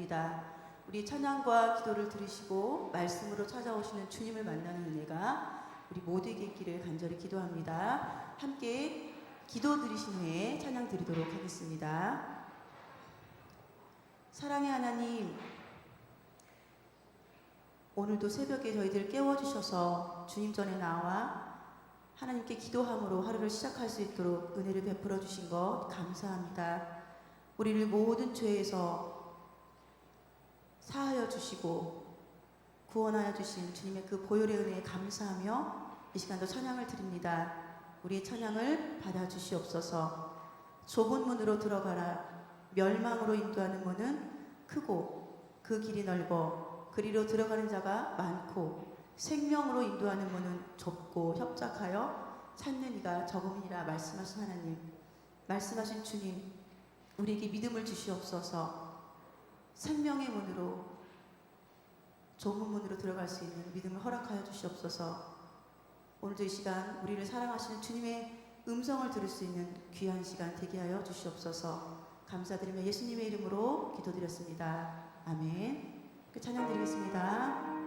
기도드립니다. 우리 찬양과 기도를 들으시고 말씀으로 찾아오시는 주님을 만나는 은혜가 우리 모두에게 있기를 간절히 기도합니다. 함께 기도 들으신 후에 찬양 드리도록 하겠습니다. 사랑의 하나님, 오늘도 새벽에 저희들 깨워주셔서 주님 전에 나와 하나님께 기도함으로 하루를 시작할 수 있도록 은혜를 베풀어 주신 것 감사합니다. 우리를 모든 죄에서 사하여 주시고 구원하여 주신 주님의 그 보혈의 은혜에 감사하며 이 시간도 찬양을 드립니다. 우리의 찬양을 받아주시옵소서. 좁은 문으로 들어가라. 멸망으로 인도하는 문은 크고 그 길이 넓어 그리로 들어가는 자가 많고 생명으로 인도하는 문은 좁고 협착하여 찾는 이가 적음이라 말씀하신 하나님, 말씀하신 주님, 우리에게 믿음을 주시옵소서. 생명의 문으로, 좁은 문으로 들어갈 수 있는 믿음을 허락하여 주시옵소서. 오늘도 이 시간 우리를 사랑하시는 주님의 음성을 들을 수 있는 귀한 시간 되게 하여 주시옵소서. 감사드리며 예수님의 이름으로 기도드렸습니다. 아멘. 찬양 드리겠습니다.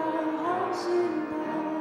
나오라 하신다.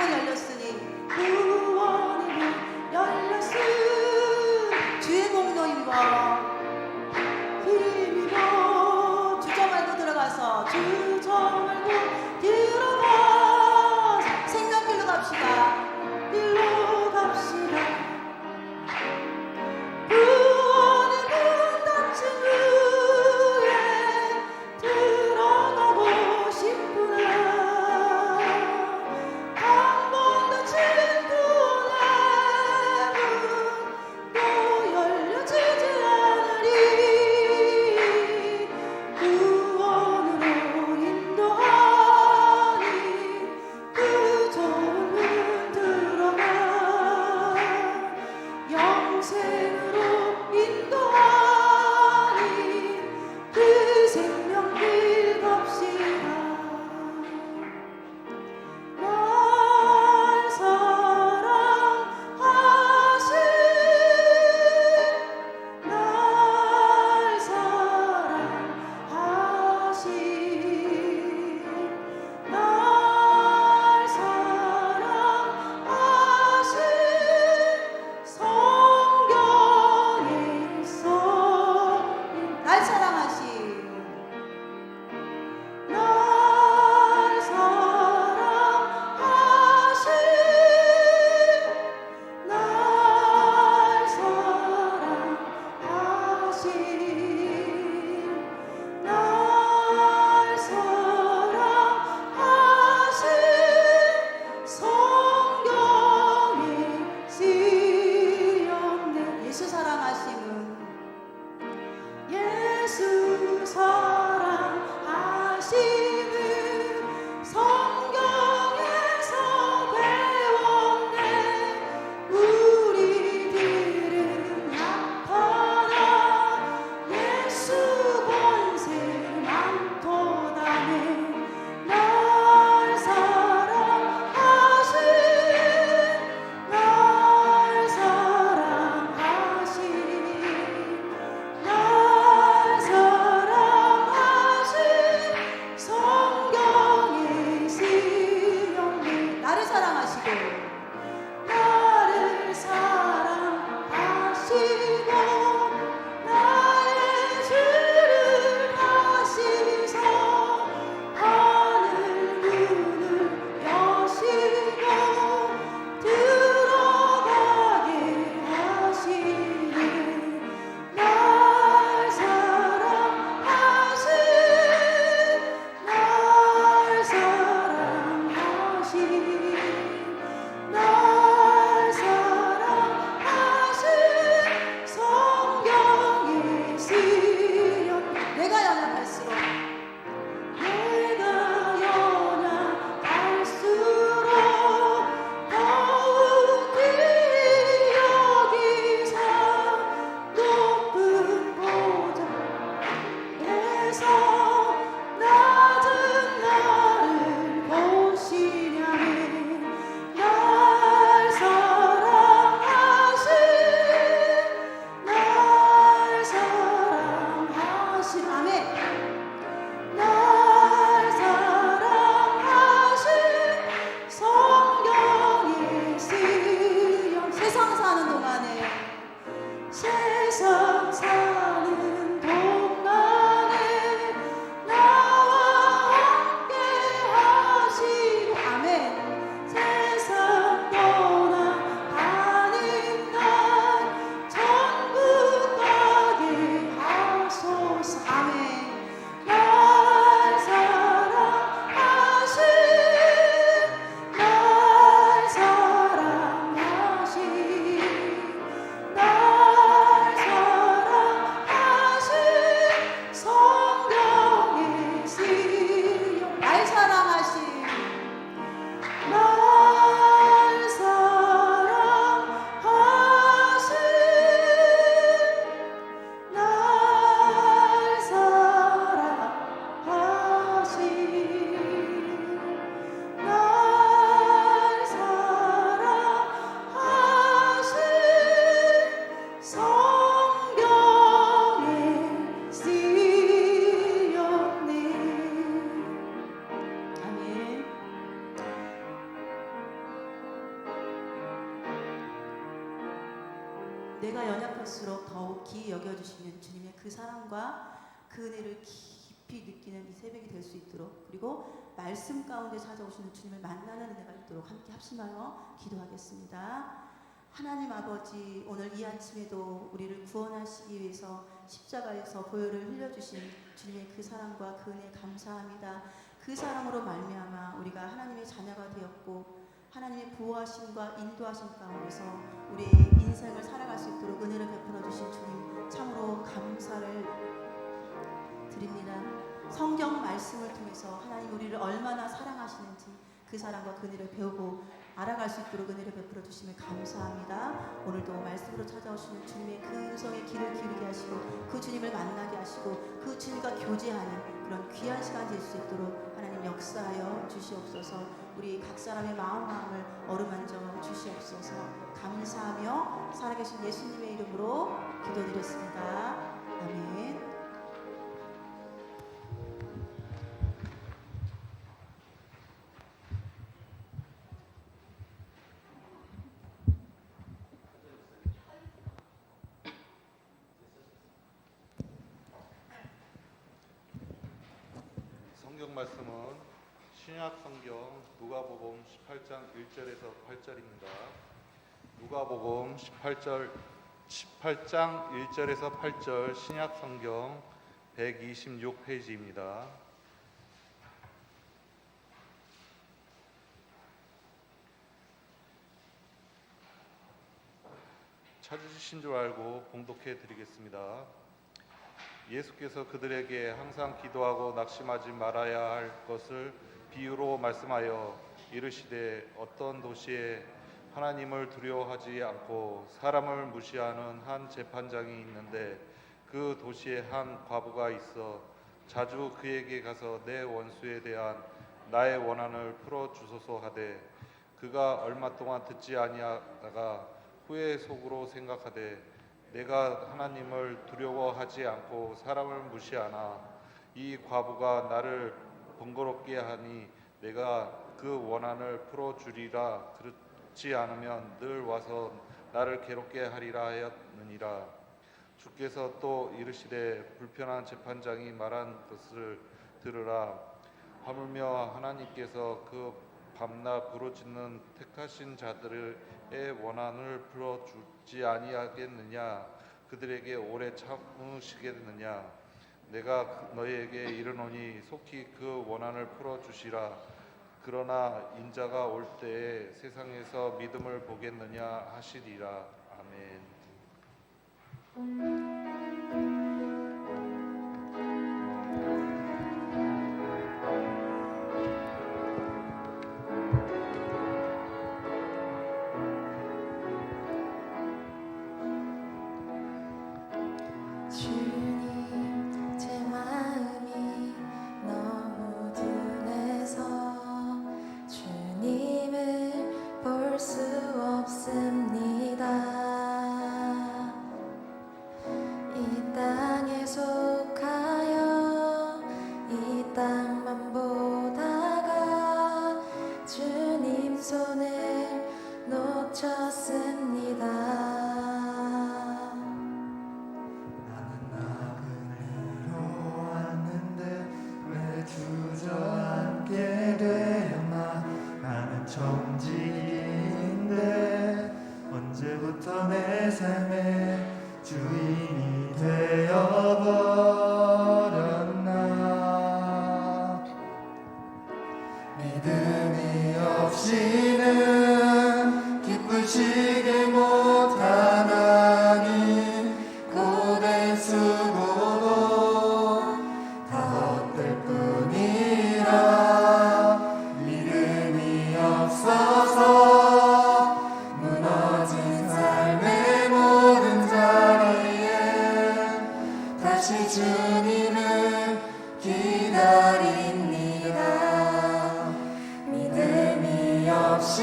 문이 열렸으니 구원의 문 열렸으니 주의 공로 힘입어 힘입어 주저 말고 들어가서 주저 말고 들어가 생명길로 갑시다 길로 갑시다 구원의 문 닫힌 후에 들어가고 싶구나 한 번 닫힌 구원의 내가 연약할수록 더욱 기이 여겨주시는 주님의 그 사랑과 그 은혜를 깊이 느끼는 이 새벽이 될 수 있도록, 그리고 말씀 가운데 찾아오시는 주님을 만나는 은혜가 있도록 함께 합심하여 기도하겠습니다. 하나님 아버지, 오늘 이 아침에도 우리를 구원하시기 위해서 십자가에서 보혈을 흘려주신 주님의 그 사랑과 그 은혜 감사합니다. 그 사랑으로 말미암아 우리가 하나님의 자녀가 되었고, 하나님의 보호하심과 인도하심 가운데서 우리의 인생을 살아갈 수 있도록 은혜를 베풀어 주신 주님 참으로 감사를 드립니다. 성경 말씀을 통해서 하나님 우리를 얼마나 사랑하시는지 그 사랑과 그 은혜를 배우고 알아갈 수 있도록 은혜를 베풀어 주심을 감사합니다. 오늘도 말씀으로 찾아오시는 주님의 그 음성에 귀를 기울이게 하시고 그 주님을 만나게 하시고 그 주님과 교제하는 그런 귀한 시간 될 수 있도록 하나님 역사하여 주시옵소서. 우리 각 사람의 마음을 어루만져 주시옵소서. 감사하며 살아계신 예수님의 이름으로 기도드렸습니다. 아멘. 성경 말씀은 신약 성경 누가복음 18장 1절에서 8절입니다. 누가복음 18장 1절에서 8절 신약 성경 126페이지입니다. 찾으신 줄 알고 봉독해 드리겠습니다. 예수께서 그들에게 항상 기도하고 낙심하지 말아야 할 것을 비유로 말씀하여 이르시되 어떤 도시에 하나님을 두려워하지 않고 사람을 무시하는 한 재판장이 있는데 그 도시에 한 과부가 있어 자주 그에게 가서 내 원수에 대한 나의 원한을 풀어 주소서 하되 그가 얼마 동안 듣지 아니하다가 후에 속으로 생각하되 내가 하나님을 두려워하지 않고 사람을 무시하나 이 과부가 나를 번거롭게 하니 내가 그 원한을 풀어주리라. 그렇지 않으면 늘 와서 나를 괴롭게 하리라 하였느니라. 주께서 또 이르시되 불편한 재판장이 말한 것을 들으라. 하물며 하나님께서 그 밤낮 부르짖는 택하신 자들의 원한을 풀어주지 아니하겠느냐. 그들에게 오래 참으시겠느냐. 내가 너희에게 이르노니 속히 그 원한을 풀어주시라. 그러나 인자가 올 때에 세상에서 믿음을 보겠느냐 하시리라. 아멘. 언제부터 내 삶의 주인이 되어버렸나. 믿음이 없이는 기쁘시게 못하나니 고된 수고도 다 헛될 뿐이라. 믿음이 없어서 주님을 기다립니다. 믿음이 없이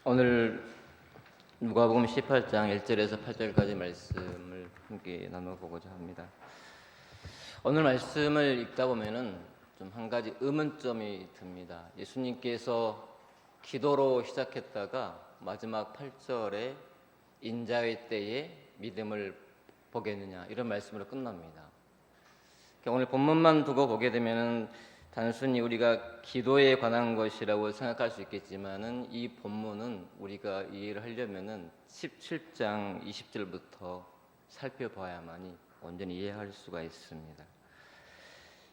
오늘 누가복음 18장 1절에서 8절까지 말씀을 함께 나눠보고자 합니다. 오늘 말씀을 읽다 보면은 좀 한 가지 의문점이 듭니다. 예수님께서 기도로 시작했다가 마지막 8절에 인자의 때에 믿음을 보겠느냐 이런 말씀으로 끝납니다. 오늘 본문만 두고 보게 되면은 단순히 우리가 기도에 관한 것이라고 생각할 수 있겠지만은 이 본문은 우리가 이해를 하려면은 17장 20절부터 살펴봐야만이 온전히 이해할 수가 있습니다.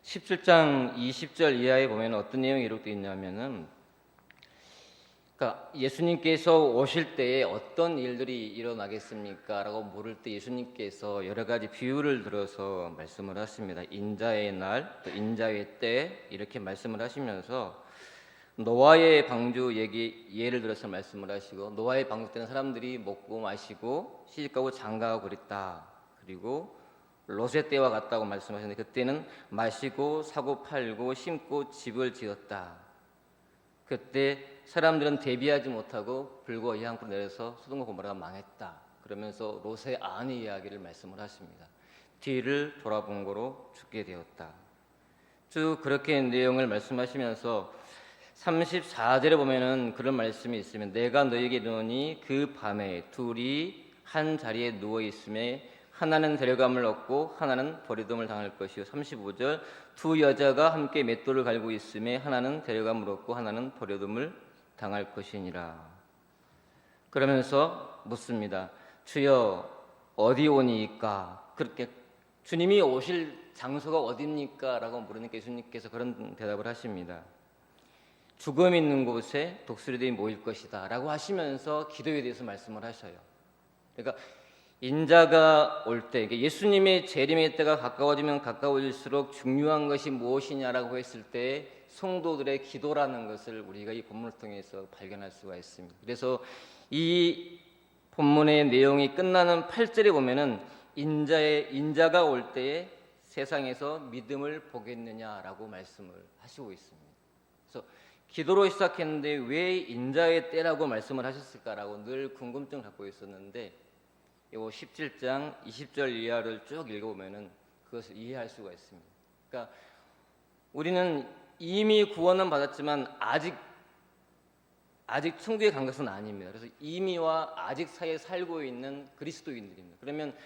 17장 20절 이하에 보면 어떤 내용이 기록되어 있냐면은 그러니까 예수님께서 오실 때에 어떤 일들이 일어나겠습니까? 라고 물을 때 예수님께서 여러 가지 비유를 들어서 말씀을 하십니다. 인자의 날, 또 인자의 때 이렇게 말씀을 하시면서 노아의 방주 예를 들어서 말씀을 하시고 노아의 방주 때는 사람들이 먹고 마시고 시집가고 장가가고 그랬다. 그리고 롯의 때와 같다고 말씀하셨는데 그때는 마시고 사고 팔고 심고 집을 지었다. 그때 사람들은 대비하지 못하고 불과 이항으로 내려서 소돔과 고모라가 망했다. 그러면서 롯의 아내 이야기를 말씀을 하십니다. 뒤를 돌아본 거로 죽게 되었다. 쭉 그렇게 내용을 말씀하시면서 34절에 보면은 그런 말씀이 있으면 내가 너에게 이르노니 그 밤에 둘이 한 자리에 누워 있음에 하나는 데려감을 얻고 하나는 버리됨을 당할 것이요. 35절 두 여자가 함께 맷돌을 갈고 있음에 하나는 데려감을 얻고 하나는 버려둠을 당할 것이니라. 그러면서 묻습니다. 주여 어디 오니까? 그렇게 주님이 오실 장소가 어디입니까? 라고 물으니까 예수님께서 그런 대답을 하십니다. 죽음 있는 곳에 독수리들이 모일 것이다 라고 하시면서 기도에 대해서 말씀을 하셔요. 그러니까 인자가 올 때, 예수님의 재림의 때가 가까워지면 가까워질수록 중요한 것이 무엇이냐라고 했을 때 성도들의 기도라는 것을 우리가 이 본문을 통해서 발견할 수가 있습니다. 그래서 이 본문의 내용이 끝나는 8절에 보면은 인자가 올 때에 세상에서 믿음을 보겠느냐라고 말씀을 하시고 있습니다. 그래서 기도로 시작했는데 왜 인자의 때라고 말씀을 하셨을까라고 늘 궁금증을 갖고 있었는데 이 17장 20절 이하를 쭉 읽어보면은 그것을 이해할 수가 있습니다. 그러니까 우리는 이미 구원은 받았지만 아직 천국에 간 것은 아닙니다. 그래서 이미와 아직 사이에 살고 있는 그리스도인들입니다. 그러면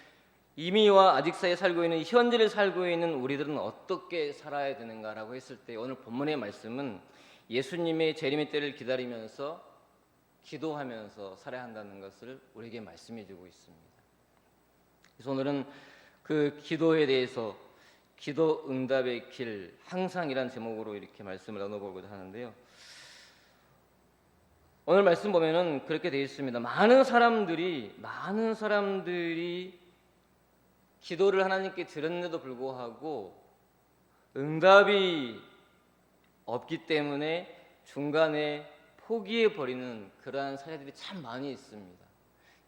이미와 아직 사이에 살고 있는 현재를 살고 있는 우리들은 어떻게 살아야 되는가라고 했을 때 오늘 본문의 말씀은 예수님의 재림의 때를 기다리면서 기도하면서 살아야 한다는 것을 우리에게 말씀해 주고 있습니다. 그래서 오늘은 그 기도에 대해서 기도 응답의 길 항상이란 제목으로 이렇게 말씀을 나눠보고자 하는데요. 오늘 말씀 보면은 그렇게 되어 있습니다. 많은 사람들이 기도를 하나님께 드렸는데도 불구하고 응답이 없기 때문에 중간에 포기해 버리는 그러한 사례들이 참 많이 있습니다.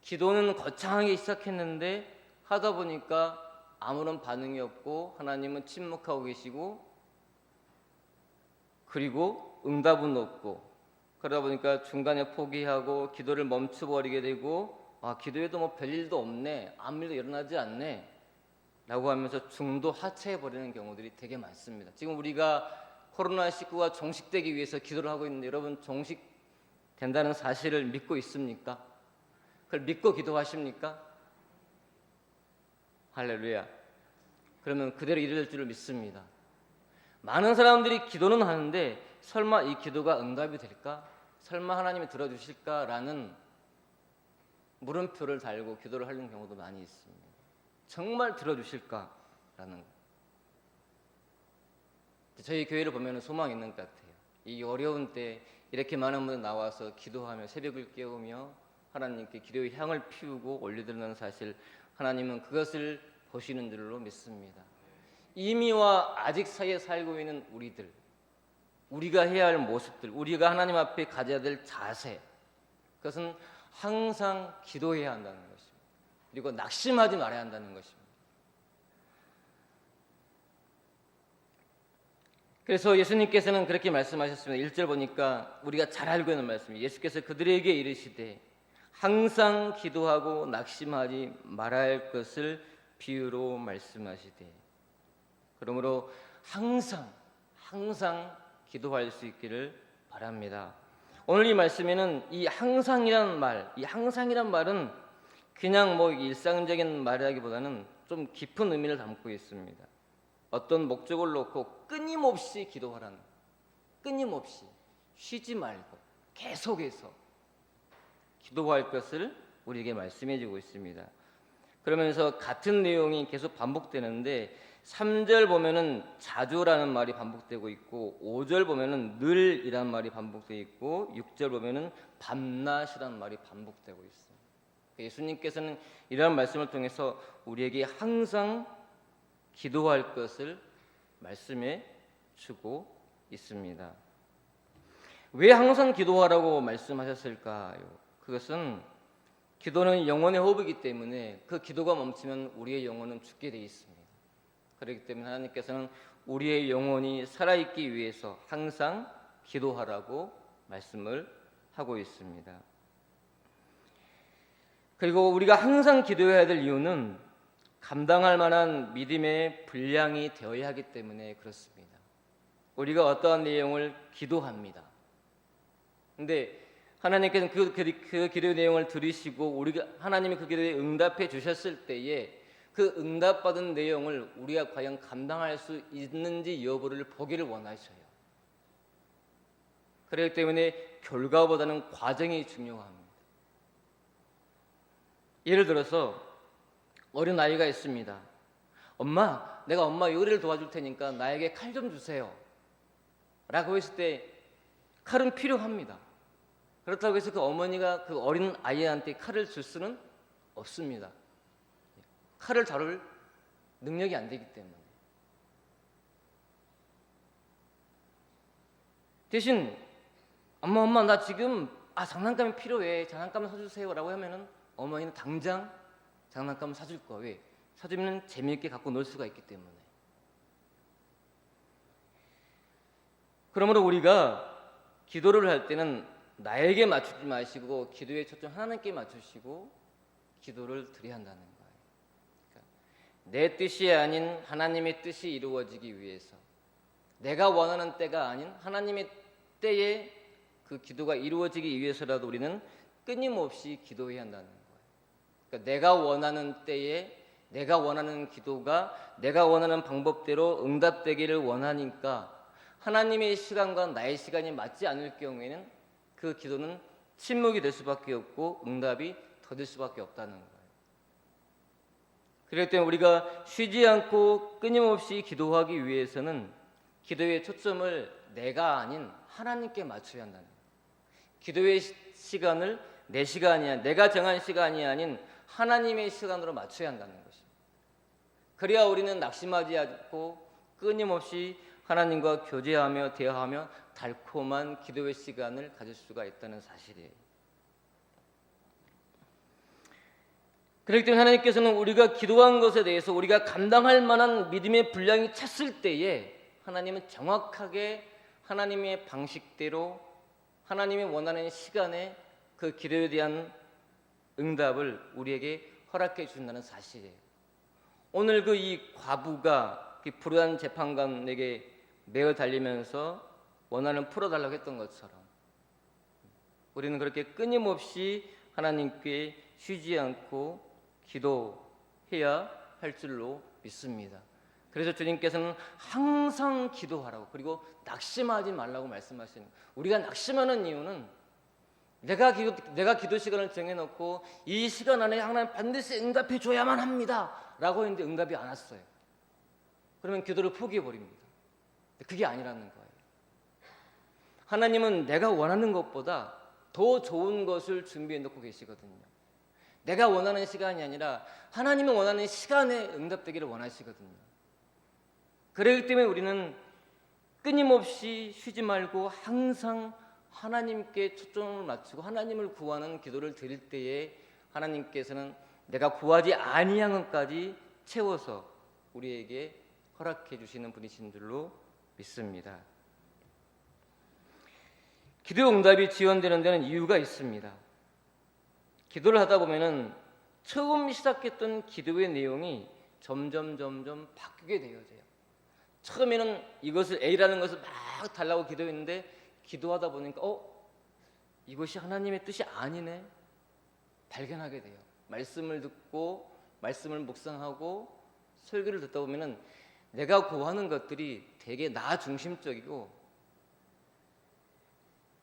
기도는 거창하게 시작했는데 하다 보니까 아무런 반응이 없고 하나님은 침묵하고 계시고 그리고 응답은 없고 그러다 보니까 중간에 포기하고 기도를 멈춰버리게 되고 기도에도 뭐 별일도 없네, 아무 일도 일어나지 않네 라고 하면서 중도 하차해버리는 경우들이 되게 많습니다. 지금 우리가 코로나19가 종식되기 위해서 기도를 하고 있는데 여러분 종식된다는 사실을 믿고 있습니까? 그걸 믿고 기도하십니까? 할렐루야. 그러면 그대로 이루어질 줄을 믿습니다. 많은 사람들이 기도는 하는데 설마 이 기도가 응답이 될까? 설마 하나님이 들어주실까라는 물음표를 달고 기도를 하는 경우도 많이 있습니다. 정말 들어주실까라는 거. 저희 교회를 보면 소망이 있는 것 같아요. 이 어려운 때 이렇게 많은 분들 나와서 기도하며 새벽을 깨우며 하나님께 기도의 향을 피우고 올려드리는 사실 하나님은 그것을 보시는 줄로 믿습니다. 이미와 아직 사이에 살고 있는 우리가 해야 할 모습들, 우리가 하나님 앞에 가져야 될 자세, 그것은 항상 기도해야 한다는 것입니다. 그리고 낙심하지 말아야 한다는 것입니다. 그래서 예수님께서는 그렇게 말씀하셨습니다. 1절 보니까 우리가 잘 알고 있는 말씀이에요. 예수께서 그들에게 이르시되 항상 기도하고 낙심하지 말아야 할 것을 비유로 말씀하시되, 그러므로 항상 기도할 수 있기를 바랍니다. 오늘 이 말씀에는 이 항상이란 말은 그냥 뭐 일상적인 말이라기보다는 좀 깊은 의미를 담고 있습니다. 어떤 목적을 놓고 끊임없이 기도하라는, 끊임없이 쉬지 말고 계속해서 기도할 것을 우리에게 말씀해 주고 있습니다. 그러면서 같은 내용이 계속 반복되는데 3절 보면은 자주라는 말이 반복되고 있고 5절 보면은 늘이라는 말이 반복되어 있고 6절 보면은 밤낮이라는 말이 반복되고 있습니다. 예수님께서는 이러한 말씀을 통해서 우리에게 항상 기도할 것을 말씀해 주고 있습니다. 왜 항상 기도하라고 말씀하셨을까요? 그것은 기도는 영혼의 호흡이기 때문에 그 기도가 멈추면 우리의 영혼은 죽게 되어 있습니다. 그렇기 때문에 하나님께서는 우리의 영혼이 살아있기 위해서 항상 기도하라고 말씀을 하고 있습니다. 그리고 우리가 항상 기도해야 될 이유는 감당할 만한 믿음의 분량이 되어야 하기 때문에 그렇습니다. 우리가 어떠한 내용을 기도합니다. 근데 하나님께서는 그 기도의 내용을 들으시고 하나님이 그 기도에 응답해 주셨을 때에 그 응답받은 내용을 우리가 과연 감당할 수 있는지 여부를 보기를 원하셔요. 그렇기 때문에 결과보다는 과정이 중요합니다. 예를 들어서 어린 아이가 있습니다. 엄마, 내가 엄마 요리를 도와줄 테니까 나에게 칼 좀 주세요 라고 했을 때 칼은 필요합니다. 그렇다고 해서 그 어머니가 그 어린 아이한테 칼을 줄 수는 없습니다. 칼을 다룰 능력이 안 되기 때문에. 대신 엄마 나 지금 장난감이 필요해, 장난감 사주세요 라고 하면은 어머니는 당장 장난감 사줄 거예요. 왜? 사주면 재미있게 갖고 놀 수가 있기 때문에. 그러므로 우리가 기도를 할 때는 나에게 맞추지 마시고 기도의 초점 하나님께 맞추시고 기도를 드려야 한다는 거예요. 그러니까 내 뜻이 아닌 하나님의 뜻이 이루어지기 위해서, 내가 원하는 때가 아닌 하나님의 때에 그 기도가 이루어지기 위해서라도 우리는 끊임없이 기도해야 한다는 거예요. 그러니까 내가 원하는 때에 내가 원하는 기도가 내가 원하는 방법대로 응답되기를 원하니까 하나님의 시간과 나의 시간이 맞지 않을 경우에는 그 기도는 침묵이 될 수밖에 없고 응답이 더딜 수밖에 없다는 거예요. 그렇기 때문에 우리가 쉬지 않고 끊임없이 기도하기 위해서는 기도의 초점을 내가 아닌 하나님께 맞춰야 한다는 거예요. 기도의 시간을 내 시간이 아닌, 내가 정한 시간이 아닌 하나님의 시간으로 맞춰야 한다는 것입니다. 그래야 우리는 낙심하지 않고 끊임없이 하나님과 교제하며 대화하며 달콤한 기도의 시간을 가질 수가 있다는 사실이에요. 그렇기 때문에 하나님께서는 우리가 기도한 것에 대해서 우리가 감당할 만한 믿음의 분량이 찼을 때에 하나님은 정확하게 하나님의 방식대로 하나님이 원하는 시간에 그 기도에 대한 응답을 우리에게 허락해 준다는 사실이에요. 오늘 그 이 과부가 그 불의한 재판관에게 매어 달리면서 원한을 풀어달라고 했던 것처럼 우리는 그렇게 끊임없이 하나님께 쉬지 않고 기도해야 할 줄로 믿습니다. 그래서 주님께서는 항상 기도하라고, 그리고 낙심하지 말라고 말씀하시는 거예요. 우리가 낙심하는 이유는 내가 기도 시간을 정해놓고 이 시간 안에 하나님 반드시 응답해 줘야만 합니다 라고 했는데 응답이 안 왔어요. 그러면 기도를 포기해버립니다. 그게 아니라는 거예요. 하나님은 내가 원하는 것보다 더 좋은 것을 준비해 놓고 계시거든요. 내가 원하는 시간이 아니라 하나님이 원하는 시간에 응답되기를 원하시거든요. 그렇기 때문에 우리는 끊임없이 쉬지 말고 항상 하나님께 초점을 맞추고 하나님을 구하는 기도를 드릴 때에 하나님께서는 내가 구하지 아니한 것까지 채워서 우리에게 허락해 주시는 분이신 줄로 믿습니다. 기도 응답이 지연되는 데는 이유가 있습니다. 기도를 하다 보면은 처음 시작했던 기도의 내용이 점점 바뀌게 되어져요. 처음에는 이것을 A라는 것을 막 달라고 기도했는데 기도하다 보니까 이것이 하나님의 뜻이 아니네 발견하게 돼요. 말씀을 듣고 말씀을 묵상하고 설교를 듣다 보면은 내가 구하는 것들이 되게 나 중심적이고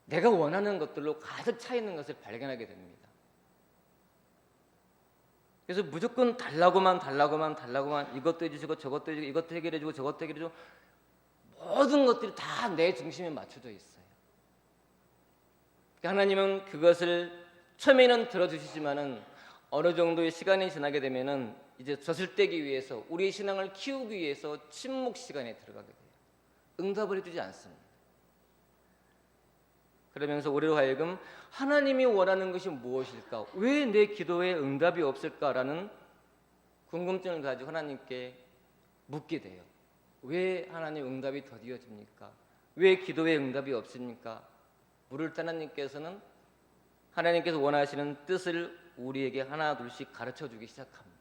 내가 원하는 것들로 가득 차 있는 것을 발견하게 됩니다. 그래서 무조건 달라고만 이것도 해주시고 저것도 해주고 이것도 해결해주고 저것도 해결해주고 모든 것들이 다 내 중심에 맞춰져 있어요. 하나님은 그것을 처음에는 들어주시지만은 어느 정도의 시간이 지나게 되면은 이제 젖을 떼기 위해서 우리의 신앙을 키우기 위해서 침묵 시간에 들어가게 돼요. 응답을 해주지 않습니다. 그러면서 우리로 하여금 하나님이 원하는 것이 무엇일까? 왜 내 기도에 응답이 없을까라는 궁금증을 가지고 하나님께 묻게 돼요. 왜 하나님 응답이 더디어집니까? 왜 기도에 응답이 없습니까? 물을 때 하나님께서 원하시는 뜻을 우리에게 하나 둘씩 가르쳐 주기 시작합니다.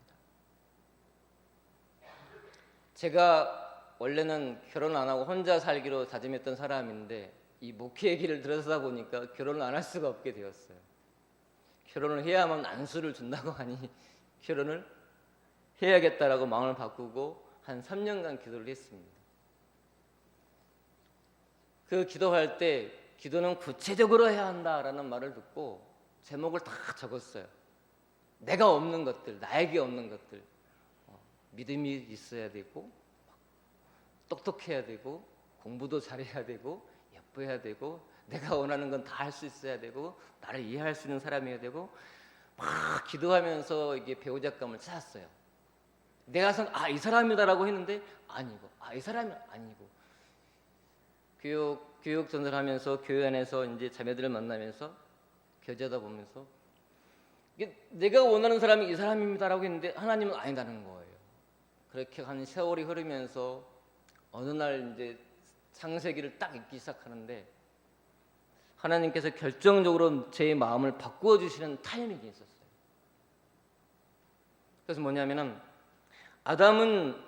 제가 원래는 결혼 안 하고 혼자 살기로 다짐했던 사람인데 이 목회 얘기를 들어서 보니까 결혼을 안 할 수가 없게 되었어요. 결혼을 해야만 안수를 준다고 하니 결혼을 해야겠다라고 마음을 바꾸고 한 3년간 기도를 했습니다. 그 기도할 때 기도는 구체적으로 해야 한다라는 말을 듣고 제목을 다 적었어요. 내가 없는 것들, 나에게 없는 것들, 믿음이 있어야 되고 똑똑해야 되고 공부도 잘해야 되고 예뻐야 되고 내가 원하는 건 다 할 수 있어야 되고 나를 이해할 수 있는 사람이어야 되고 막 기도하면서 이게 배우자감을 찾았어요. 내가 이 사람이다라고 했는데 아니고 이 사람이 아니고 교육 전달하면서 교회 안에서 이제 자매들을 만나면서 교제하다 보면서 이게 내가 원하는 사람이 이 사람입니다라고 했는데 하나님은 아니다는 거예요. 그렇게 한 세월이 흐르면서 어느 날 이제 창세기를 딱 읽기 시작하는데 하나님께서 결정적으로 제 마음을 바꾸어 주시는 타이밍이 있었어요. 그래서 뭐냐면은 아담은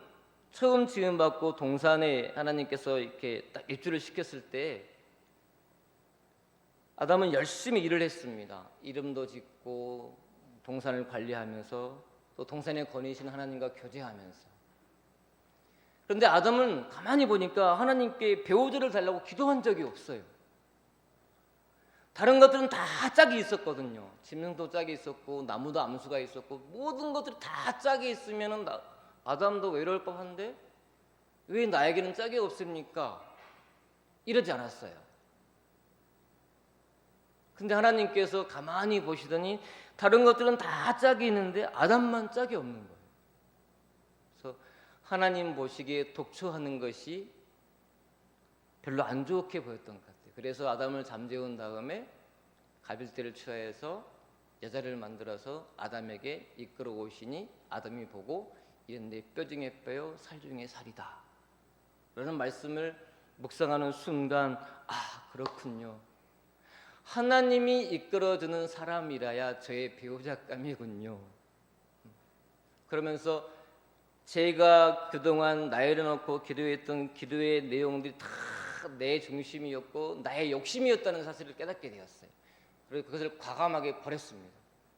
처음 지음받고 동산에 하나님께서 이렇게 딱 입주를 시켰을 때 아담은 열심히 일을 했습니다. 이름도 짓고 동산을 관리하면서 또 동산에 거니신 하나님과 교제하면서. 그런데 아담은 가만히 보니까 하나님께 배우자를 달라고 기도한 적이 없어요. 다른 것들은 다 짝이 있었거든요. 짐승도 짝이 있었고 나무도 암수가 있었고 모든 것들이 다 짝이 있으면은 아담도 외로울 법한데 왜 나에게는 짝이 없습니까? 이러지 않았어요. 근데 하나님께서 가만히 보시더니 다른 것들은 다 짝이 있는데 아담만 짝이 없는 거예요. 그래서 하나님 보시기에 독초하는 것이 별로 안 좋게 보였던 것 같아요. 그래서 아담을 잠재운 다음에 가빌대를 취하여서 여자를 만들어서 아담에게 이끌어 오시니 아담이 보고 이는 내 뼈 중에 뼈요 살 중에 살이다 라는 말씀을 묵상하는 순간 그렇군요. 하나님이 이끌어주는 사람이라야 저의 배우자감이군요. 그러면서 제가 그동안 나열해놓고 기도했던 기도의 내용들이 다 내 중심이었고 나의 욕심이었다는 사실을 깨닫게 되었어요. 그래서 그것을 과감하게 버렸습니다.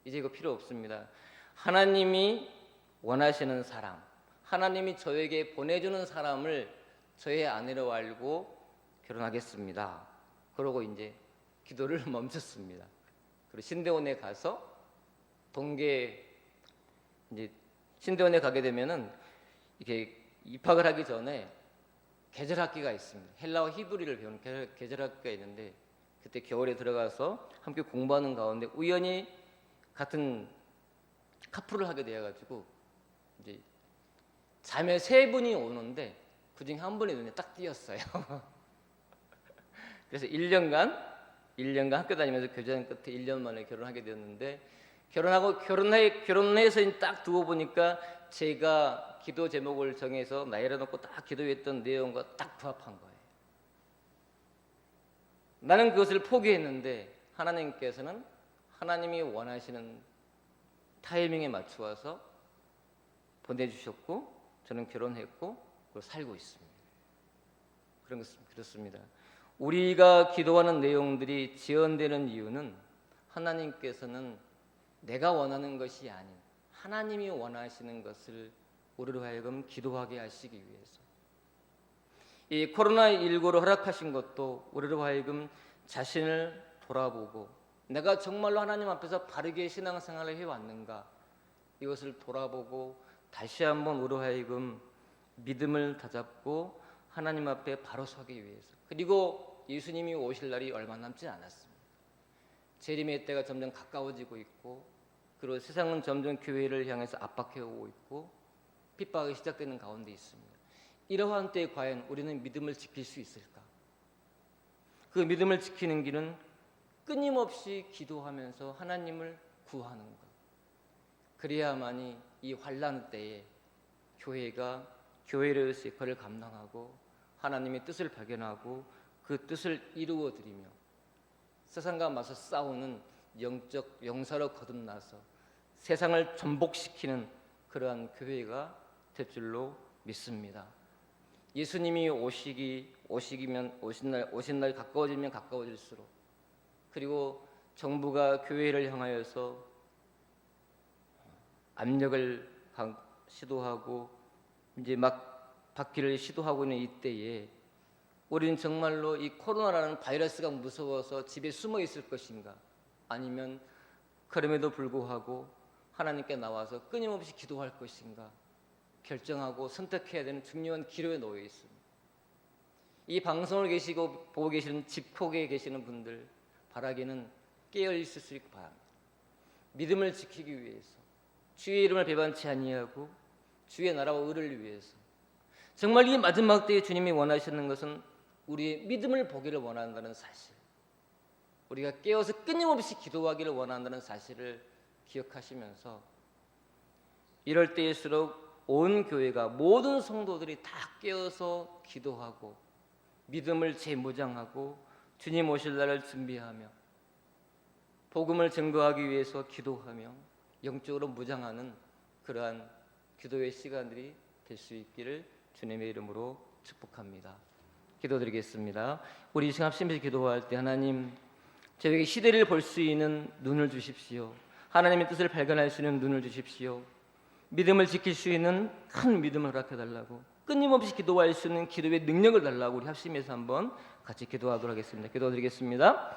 이제 이거 필요 없습니다. 하나님이 원하시는 사람, 하나님이 저에게 보내주는 사람을 저의 아내로 알고 결혼하겠습니다. 그러고 이제 기도를 멈췄습니다. 그리고 신대원에 가서 이제 신대원에 가게 되면은 이렇게 입학을 하기 전에 계절학기가 있습니다. 헬라어 히브리를 배우는 계절학기가 있는데 그때 겨울에 들어가서 함께 공부하는 가운데 우연히 같은 카풀을 하게 되어가지고 이제 자매 3분이 오는데 그중에 한 분이 눈에 딱 띄었어요. 그래서 1년간 학교 다니면서 교제한 끝에 1년 만에 결혼하게 되었는데 결혼해서 딱 두고 보니까 제가 기도 제목을 정해서 나열해 놓고 딱 기도했던 내용과 딱 부합한 거예요. 나는 그것을 포기했는데 하나님께서는 하나님이 원하시는 타이밍에 맞추어서 보내주셨고 저는 결혼했고 그걸 살고 있습니다. 그렇습니다. 우리가 기도하는 내용들이 지연되는 이유는 하나님께서는 내가 원하는 것이 아닌 하나님이 원하시는 것을 우리로 하여금 기도하게 하시기 위해서, 이 코로나19로 허락하신 것도 우리로 하여금 자신을 돌아보고 내가 정말로 하나님 앞에서 바르게 신앙생활을 해왔는가, 이것을 돌아보고 다시 한번 우리로 하여금 믿음을 다잡고 하나님 앞에 바로 서기 위해서, 그리고 예수님이 오실 날이 얼마 남지 않았습니다. 재림의 때가 점점 가까워지고 있고, 그리고 세상은 점점 교회를 향해서 압박해오고 있고 핍박이 시작되는 가운데 있습니다. 이러한 때에 과연 우리는 믿음을 지킬 수 있을까? 그 믿음을 지키는 길은 끊임없이 기도하면서 하나님을 구하는 것. 그래야만이 이 환난 때에 교회가 교회로서의 역할을 감당하고 하나님의 뜻을 발견하고 그 뜻을 이루어 드리며 세상과 맞서 싸우는 영적 용사로 거듭나서 세상을 전복시키는 그러한 교회가 될 줄로 믿습니다. 예수님이 오신 날 가까워지면 가까워질수록, 그리고 정부가 교회를 향하여서 압력을 시도하고 이제 막 받기를 시도하고 있는 이때에 우리는 정말로 이 코로나라는 바이러스가 무서워서 집에 숨어 있을 것인가, 아니면 그럼에도 불구하고 하나님께 나와서 끊임없이 기도할 것인가 결정하고 선택해야 되는 중요한 기로에 놓여 있습니다. 이 방송을 보고 계시는 집콕에 계시는 분들 바라기는 깨어 있을 수 있고 바랍니다. 믿음을 지키기 위해서, 주의 이름을 배반치 아니하고 주의 나라와 의를 위해서, 정말 이 마지막 때에 주님이 원하시는 것은 우리의 믿음을 보기를 원한다는 사실, 우리가 깨어서 끊임없이 기도하기를 원한다는 사실을 기억하시면서, 이럴 때일수록 온 교회가, 모든 성도들이 다 깨어서 기도하고 믿음을 재무장하고 주님 오실 날을 준비하며 복음을 증거하기 위해서 기도하며 영적으로 무장하는 그러한 기도의 시간들이 될 수 있기를 주님의 이름으로 축복합니다. 기도드리겠습니다. 우리 이 시간 합심해서 기도할 때 하나님, 저에게 시대를 볼 수 있는 눈을 주십시오. 하나님의 뜻을 발견할 수 있는 눈을 주십시오. 믿음을 지킬 수 있는 큰 믿음을 허락해달라고, 끊임없이 기도할 수 있는 기도의 능력을 달라고 우리 합심해서 한번 같이 기도하도록 하겠습니다. 기도드리겠습니다.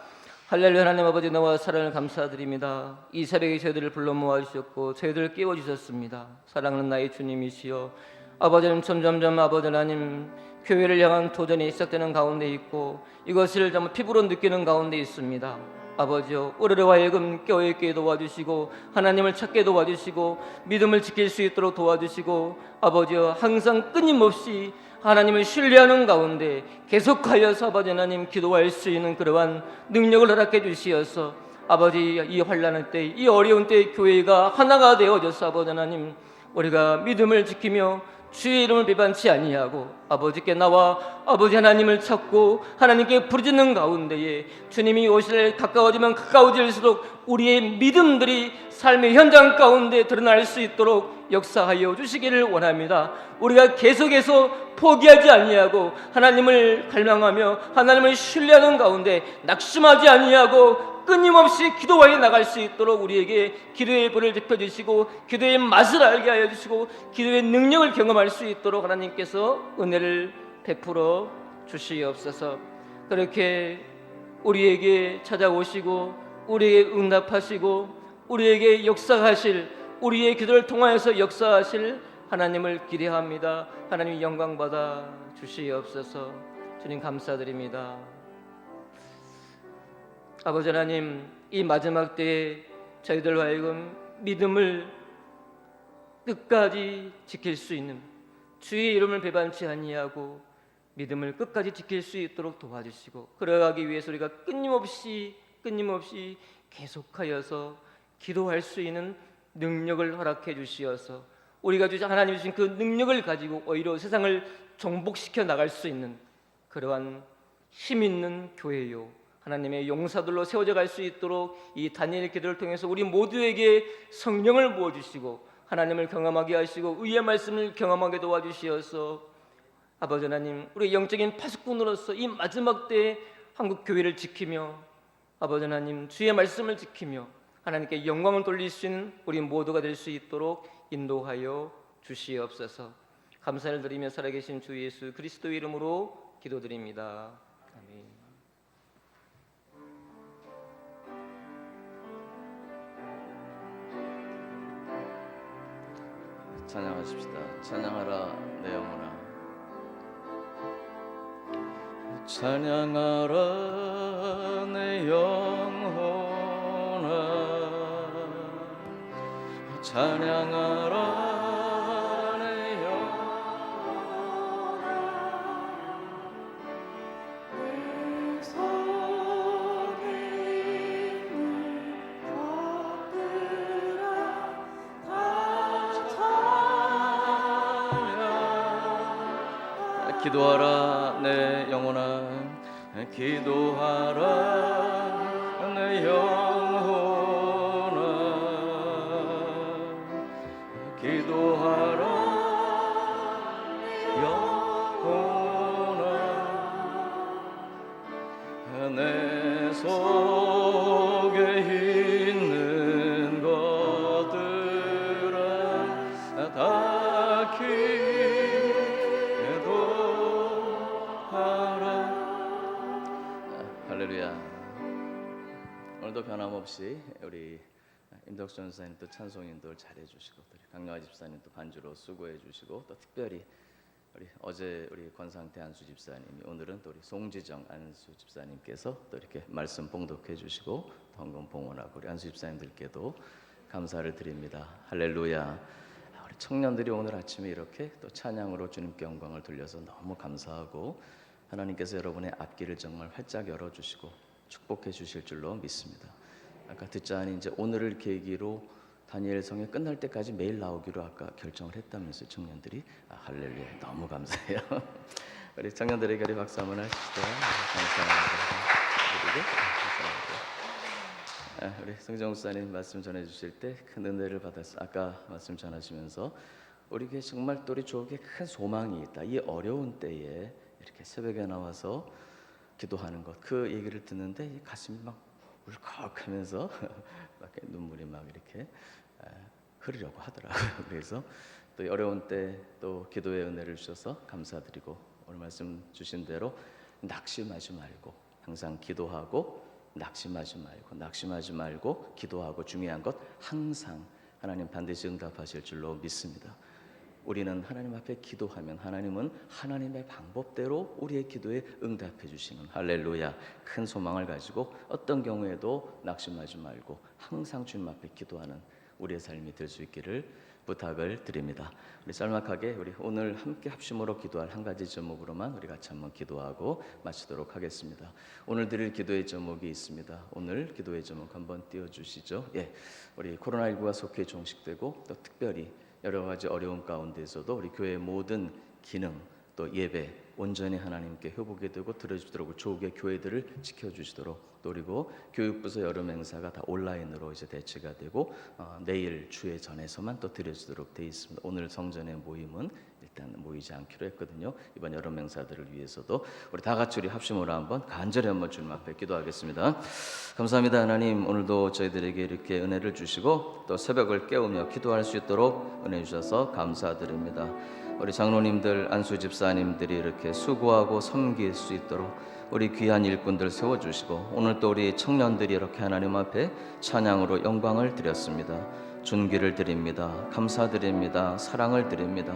할렐루야. 하나님 아버지, 너와 사랑을 감사드립니다. 이 새벽에 저희들을 불러 모아주셨고 저희들을 깨워주셨습니다. 사랑하는 나의 주님이시여, 아버지는 점점점 아버지 하나님 교회를 향한 도전이 시작되는 가운데 있고 이것을 정말 피부로 느끼는 가운데 있습니다. 아버지여, 우리를 하여금 깨어있게 도와주시고 하나님을 찾게 도와주시고 믿음을 지킬 수 있도록 도와주시고, 아버지여, 항상 끊임없이 하나님을 신뢰하는 가운데 계속하여서 아버지 하나님 기도할 수 있는 그러한 능력을 허락해 주시어서, 아버지, 이 환난의 때, 이 어려운 때 교회가 하나가 되어져서 아버지 하나님 우리가 믿음을 지키며 주의 이름을 배반치 아니하고 아버지께 나와 아버지 하나님을 찾고 하나님께 부르짖는 가운데에 주님이 오실 가까워지면 가까워질수록 우리의 믿음들이 삶의 현장 가운데 드러날 수 있도록 역사하여 주시기를 원합니다. 우리가 계속해서 포기하지 아니하고 하나님을 갈망하며 하나님을 신뢰하는 가운데 낙심하지 아니하고 끊임없이 기도하여 나갈 수 있도록 우리에게 기도의 불을 지펴주시고 기도의 맛을 알게 하여 주시고 기도의 능력을 경험할 수 있도록 하나님께서 은혜를 베풀어 주시옵소서. 그렇게 우리에게 찾아오시고 우리에게 응답하시고 우리에게 역사하실, 우리의 기도를 통하여서 역사하실 하나님을 기대합니다. 하나님 영광 받아 주시옵소서. 주님 감사드립니다. 아버지 하나님, 이 마지막 때에 저희들 하여금 믿음을 끝까지 지킬 수 있는, 주의 이름을 배반치 아니하고 믿음을 끝까지 지킬 수 있도록 도와주시고, 그러기 위해서 우리가 끊임없이 계속하여서 기도할 수 있는 능력을 허락해 주시어서 우리가 하나님 주신 그 능력을 가지고 오히려 세상을 정복시켜 나갈 수 있는 그러한 힘 있는 교회요 하나님의 용사들로 세워져 갈 수 있도록 이 다니엘 기도를 통해서 우리 모두에게 성령을 부어주시고 하나님을 경험하게 하시고 의의 말씀을 경험하게 도와주시어서 아버지 하나님, 우리 영적인 파수꾼으로서 이 마지막 때에 한국 교회를 지키며 아버지 하나님, 주의 말씀을 지키며 하나님께 영광을 돌릴 수 있는 우리 모두가 될 수 있도록 인도하여 주시옵소서. 감사를 드리며 살아계신 주 예수 그리스도의 이름으로 기도드립니다. 아멘. 찬양하십시다. 찬양하라 내 영혼아. 찬양하라 내 영혼아. 찬양하라 내 영혼아. 내 속에 있는 것들아 다 기도하라 내 영혼아. 기도하라 내 영혼아. 기도하라 영혼아. 내 속에 있는 것들아 다 기도하라. 할렐루야. 오늘도 변함없이 우리 임덕수 전사님 또 찬송 인도를 잘해 주시고, 또 강영아 집사님 또 반주로 수고해 주시고, 또 특별히 우리 어제 우리 권상태 안수 집사님이, 오늘은 또 우리 송지정 안수 집사님께서 또 이렇게 말씀 봉독해 주시고 헌금 봉헌하고 우리 안수 집사님들께도 감사를 드립니다. 할렐루야. 우리 청년들이 오늘 아침에 이렇게 또 찬양으로 주님께 영광을 돌려서 너무 감사하고, 하나님께서 여러분의 앞길을 정말 활짝 열어주시고 축복해 주실 줄로 믿습니다. 아까 듣자니 이제 오늘을 계기로 다니엘 성에 끝날 때까지 매일 나오기로 아까 결정을 했다면서요, 청년들이. 할렐루야, 너무 감사해요. 우리 청년들에게 우리 박수 한번 하시죠. 감사합니다. 우리 성정 목사님 말씀 전해주실 때 큰 은혜를 받았어. 아까 말씀 전하시면서 우리에게 정말 또 우리 조국에 큰 소망이 있다. 이 어려운 때에 이렇게 새벽에 나와서 기도하는 것, 그 얘기를 듣는데 이 가슴이 막 울컥하면서 막 눈물이 막 이렇게 흐르려고 하더라고요. 그래서 또 어려운 때 또 기도의 은혜를 주셔서 감사드리고, 오늘 말씀 주신 대로 낙심하지 말고 항상 기도하고, 낙심하지 말고 기도하고, 중요한 것 항상 하나님 반드시 응답하실 줄로 믿습니다. 우리는 하나님 앞에 기도하면 하나님은 하나님의 방법대로 우리의 기도에 응답해 주시는, 할렐루야, 큰 소망을 가지고 어떤 경우에도 낙심하지 말고 항상 주님 앞에 기도하는 우리의 삶이 될 수 있기를 부탁을 드립니다. 우리 짤막하게 우리 오늘 함께 합심으로 기도할 한 가지 제목으로만 우리 같이 한번 기도하고 마치도록 하겠습니다. 오늘 드릴 기도의 제목이 있습니다. 오늘 기도의 제목 한번 띄워주시죠. 예, 우리 코로나19가 속히 종식되고 또 특별히 여러 가지 어려움 가운데서도 우리 교회의 모든 기능 또 예배 온전히 하나님께 회복이 되고 들어주도록 조국의 교회들을 지켜주시도록, 또 그리고 교육부서 여름 행사가 다 온라인으로 이제 대체가 되고 내일 주회 전에서만 또 드려지도록 되어 있습니다. 오늘 성전의 모임은 일단 모이지 않기로 했거든요. 이번 여름 행사들을 위해서도 우리 다 같이 우리 합심으로 한번 간절히 한번 주님 앞에 기도하겠습니다. 감사합니다. 하나님, 오늘도 저희들에게 이렇게 은혜를 주시고 또 새벽을 깨우며 기도할 수 있도록 은혜 주셔서 감사드립니다. 우리 장로님들, 안수 집사님들이 이렇게 수고하고 섬길 수 있도록 우리 귀한 일꾼들 세워주시고, 오늘 또 우리 청년들이 이렇게 하나님 앞에 찬양으로 영광을 드렸습니다. 존귀를 드립니다. 감사드립니다. 사랑을 드립니다.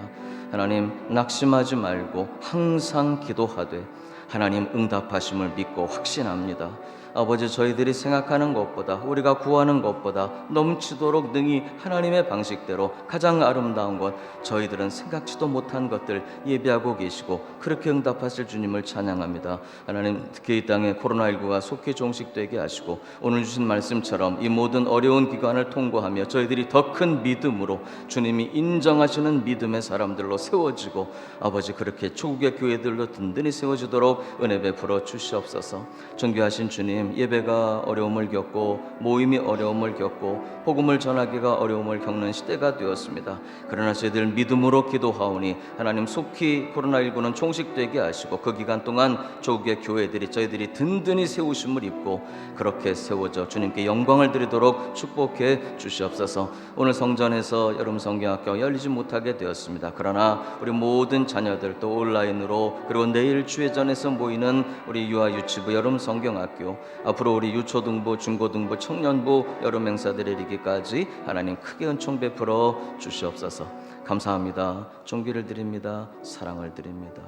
하나님, 낙심하지 말고 항상 기도하되 하나님 응답하심을 믿고 확신합니다. 아버지, 저희들이 생각하는 것보다, 우리가 구하는 것보다 넘치도록 능히 하나님의 방식대로 가장 아름다운 것, 저희들은 생각지도 못한 것들 예비하고 계시고 그렇게 응답하실 주님을 찬양합니다. 하나님, 특히 이 땅에 코로나19가 속히 종식되게 하시고 오늘 주신 말씀처럼 이 모든 어려운 기간을 통과하며 저희들이 더 큰 믿음으로 주님이 인정하시는 믿음의 사람들로 세워지고 아버지, 그렇게 초국의 교회들로 든든히 세워지도록 은혜 베풀어 주시옵소서. 존귀하신 주님, 예배가 어려움을 겪고 모임이 어려움을 겪고 복음을 전하기가 어려움을 겪는 시대가 되었습니다. 그러나 저희들 믿음으로 기도하오니 하나님, 속히 코로나19는 종식되게 하시고 그 기간 동안 조국의 교회들이 저희들이 든든히 세우심을 입고 그렇게 세워져 주님께 영광을 드리도록 축복해 주시옵소서. 오늘 성전에서 여름 성경학교 열리지 못하게 되었습니다. 그러나 우리 모든 자녀들 또 온라인으로, 그리고 내일 주회전에서 모이는 우리 유아 유치부 여름 성경학교, 앞으로 우리 유초등부, 중고등부, 청년부 여름 행사들에 이르기까지 하나님 크게 은총 베풀어 주시옵소서. 감사합니다. 존귀를 드립니다. 사랑을 드립니다.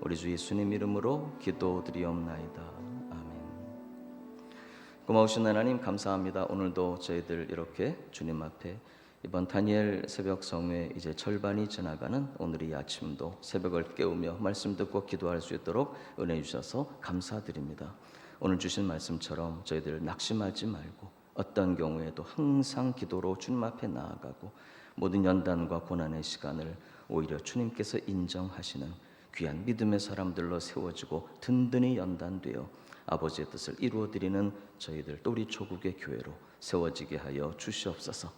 우리 주 예수님 이름으로 기도드리옵나이다. 아멘. 고마우신 하나님, 감사합니다. 오늘도 저희들 이렇게 주님 앞에 이번 다니엘 새벽 성회 이제 절반이 지나가는 오늘 이 아침도 새벽을 깨우며 말씀 듣고 기도할 수 있도록 은혜 주셔서 감사드립니다. 오늘 주신 말씀처럼 저희들 낙심하지 말고 어떤 경우에도 항상 기도로 주님 앞에 나아가고 모든 연단과 고난의 시간을 오히려 주님께서 인정하시는 귀한 믿음의 사람들로 세워지고 든든히 연단되어 아버지의 뜻을 이루어드리는 저희들 또 우리 조국의 교회로 세워지게 하여 주시옵소서.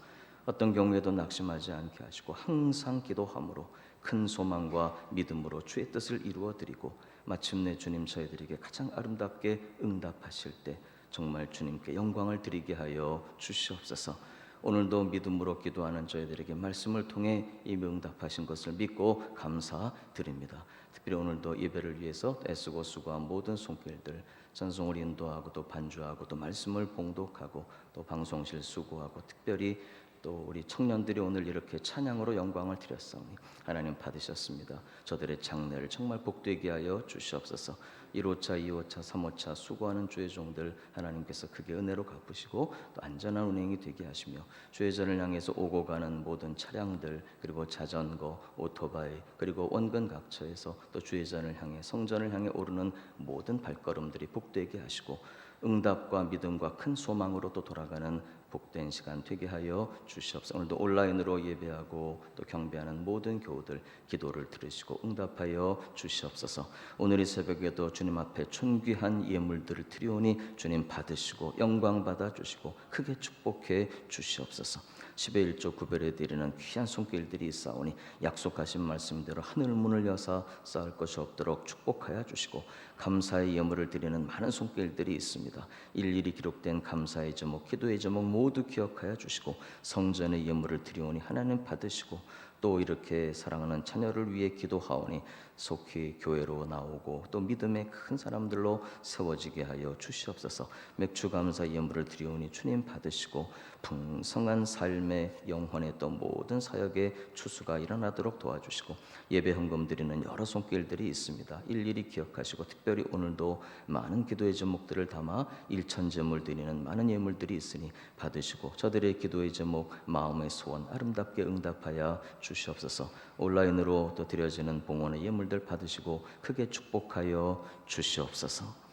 어떤 경우에도 낙심하지 않게 하시고 항상 기도함으로 큰 소망과 믿음으로 주의 뜻을 이루어드리고 마침내 주님 저희들에게 가장 아름답게 응답하실 때 정말 주님께 영광을 드리게 하여 주시옵소서. 오늘도 믿음으로 기도하는 저희들에게 말씀을 통해 이미 응답하신 것을 믿고 감사드립니다. 특별히 오늘도 예배를 위해서 애쓰고 수고한 모든 손길들, 찬송을 인도하고 또 반주하고 또 말씀을 봉독하고 또 방송실 수고하고 특별히 또 우리 청년들이 오늘 이렇게 찬양으로 영광을 드렸사오니 하나님 받으셨습니다. 저들의 장래를 정말 복되게 하여 주시옵소서. 1호차, 2호차, 3호차 수고하는 주의 종들 하나님께서 크게 은혜로 갚으시고 또 안전한 운행이 되게 하시며 주의전을 향해서 오고 가는 모든 차량들, 그리고 자전거, 오토바이, 그리고 원근 각처에서 또 주의전을 향해 성전을 향해 오르는 모든 발걸음들이 복되게 하시고 응답과 믿음과 큰 소망으로 또 돌아가는 복된 시간 되게 하여 주시옵소서. 오늘도 온라인으로 예배하고 또 경배하는 모든 교우들 기도를 들으시고 응답하여 주시옵소서. 오늘 이 새벽에도 주님 앞에 존귀한 예물들을 드리오니 주님 받으시고 영광 받아 주시고 크게 축복해 주시옵소서. 10의 1조 구별해 드리는 귀한 손길들이 있사오니 약속하신 말씀대로 하늘 문을 여사 쌓을 것이 없도록 축복하여 주시고 감사의 예물을 드리는 많은 손길들이 있습니다. 일일이 기록된 감사의 제목, 기도의 제목 모두 기억하여 주시고 성전의 예물을 드리오니 하나님 받으시고 또 이렇게 사랑하는 자녀를 위해 기도하오니 속히 교회로 나오고 또 믿음의 큰 사람들로 세워지게 하여 주시옵소서. 맥주 감사 예물을 드리오니 주님 받으시고 풍성한 삶의 영혼의 또 모든 사역의 추수가 일어나도록 도와주시고 예배 헌금 드리는 여러 손길들이 있습니다. 일일이 기억하시고 특별히 오늘도 많은 기도의 제목들을 담아 일천 제물 드리는 많은 예물들이 있으니 받으시고 저들의 기도의 제목, 마음의 소원 아름답게 응답하여 주시옵소서. 온라인으로 또 드려지는 봉헌의 예물들 받으시고 크게 축복하여 주시옵소서.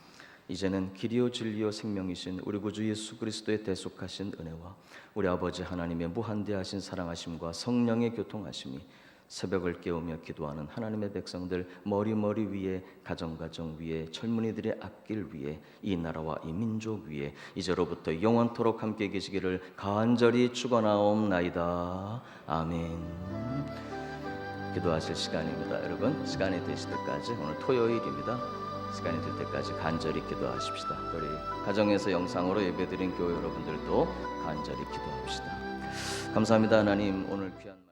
이제는 길이요 진리요 생명이신 우리 구주 예수 그리스도의 대속하신 은혜와 우리 아버지 하나님의 무한대하신 사랑하심과 성령의 교통하심이 새벽을 깨우며 기도하는 하나님의 백성들 머리 위에 가정 위에 젊은이들의 앞길 위에 이 나라와 이 민족 위에 이제로부터 영원토록 함께 계시기를 간절히 축원하옵나이다. 아멘. 기도하실 시간입니다. 여러분 시간이 되실 때까지 오늘 토요일입니다. 시간이 될 때까지 간절히 기도하십시다. 우리 가정에서 영상으로 예배드린 교회 여러분들도 간절히 기도합시다. 감사합니다. 하나님 오늘 귀한